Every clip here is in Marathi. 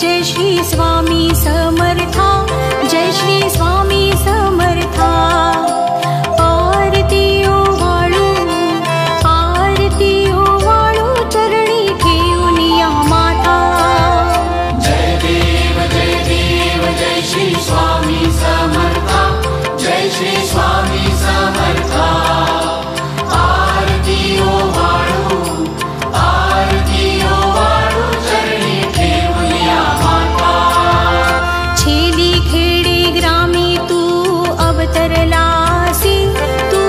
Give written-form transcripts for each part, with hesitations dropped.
जय श्री स्वामी समर्था, जय श्री स्वामी समर्था। आरती ओवाळू, आरती ओवाळू, चरणी ठेवूनिया माता। जय देव जय श्री स्वामी समर्था, जय श्री स्वामी समर्था। आरती ओवाळू, आरती ओवाळू, चरणी ठेवूनिया माता। छेली खेडे ग्रामी तू अवतरलासी, तू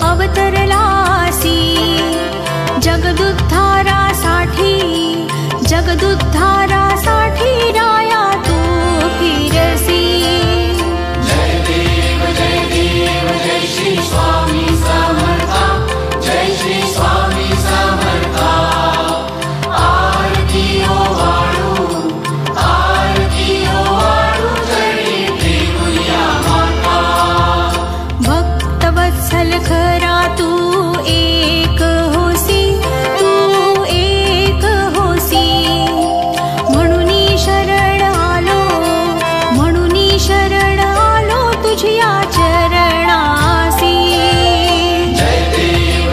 अवतरलासी। जगदुद्धारासाठी, जगदुद्धारासाठी राया तू फिरसी। जय देव जय श्री स्वामी समर्था, जय श्री स्वामी समर्था। आरती ओवाळू, आरती ओवाळू, चरणी ठेवूनिया माता। भक्तवत्सल खरा तू एक होसी, तू एक होसी। म्हणूनी शरण आलो, म्हणूनी शरण आलो तुझ्या चरणासी। जय देव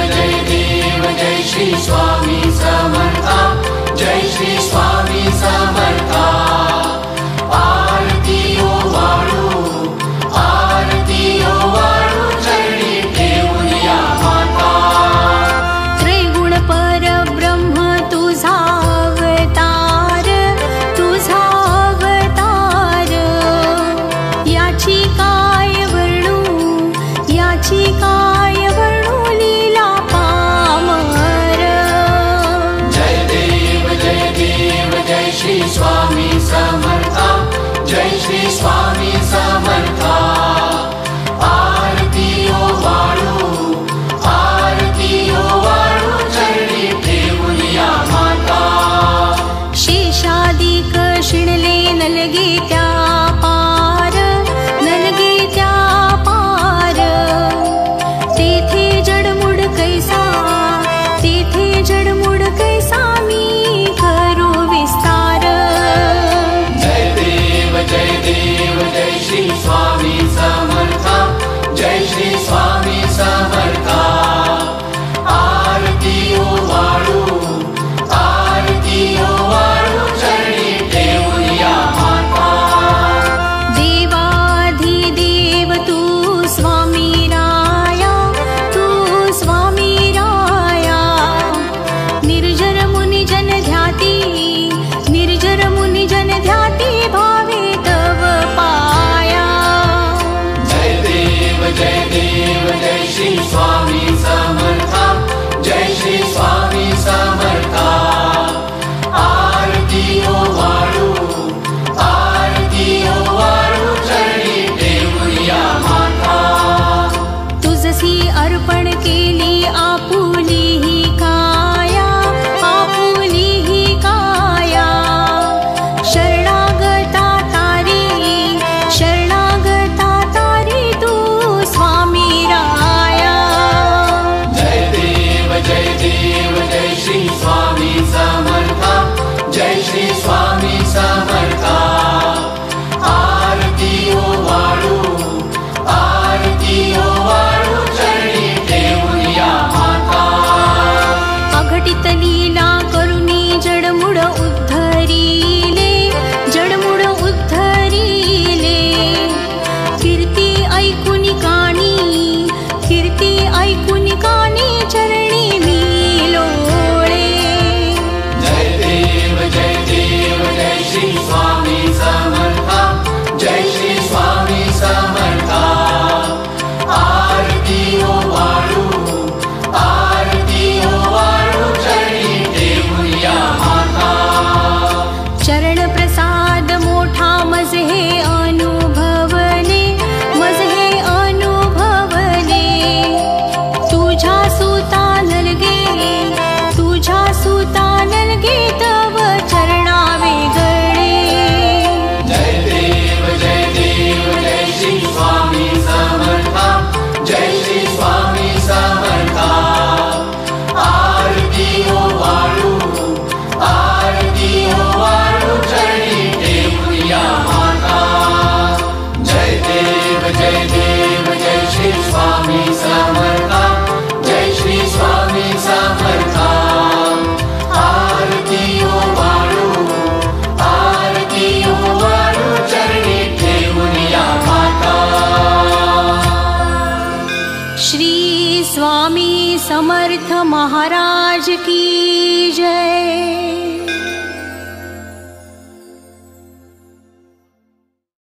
जय श्री स्वामी समर्था, जय श्री स्वामी समर्था। आरती ओवाळू, आरती ओवाळू, चरणी ठेवूनिया माता। त्रैगुण परब्रह्म तुझा अवतार, तुझा अवतार। याची काय वर्णू, याची काय वर्णू लीला पामर। जय देव जय श्री स्वामी समर्था, जय श्री स्वामी समर्था। आरती ओवाळू, आरती ओवाळू, चरणी ठेवूनिया माता। शेषादिक शिणले नलगे त्या पार, नलगे त्या पार। तेथे जडमुड कैसा, तेथे जडमुड कैसा मी करू विस्तार। जय देव जय श्री स्वामी समर्था, जय श्री स्वामी समर्था। आरती ओवाळू, आरती ओवाळू, चरणी ठेवूनिया माता। देवाधिदेव तू स्वामी राया, तू स्वामी राया। निर्जर मुनिजन ध्याती, निर्जर मुनिजन ध्याती, भावे तव पाया। जय देव जय श्री स्वामी समर्था, जय श्री स्वामी समर्था। आरती ओवाळू, आरती ओवाळू, चरणी ठेवूनिया माता। तुझसी अर्पण केली आपुली ही काया, आपुली ही काया। शरणागता तारी, शरणागता तारी तू स्वामी राया। जय देव जय श्री स्वामी समर्था, जय श्री स्वामी समर्था। आरती ओवाळू, आरती ओवाळू, चरणी ठेवूनिया माता। श्री स्वामी समर्थ महाराज की जय।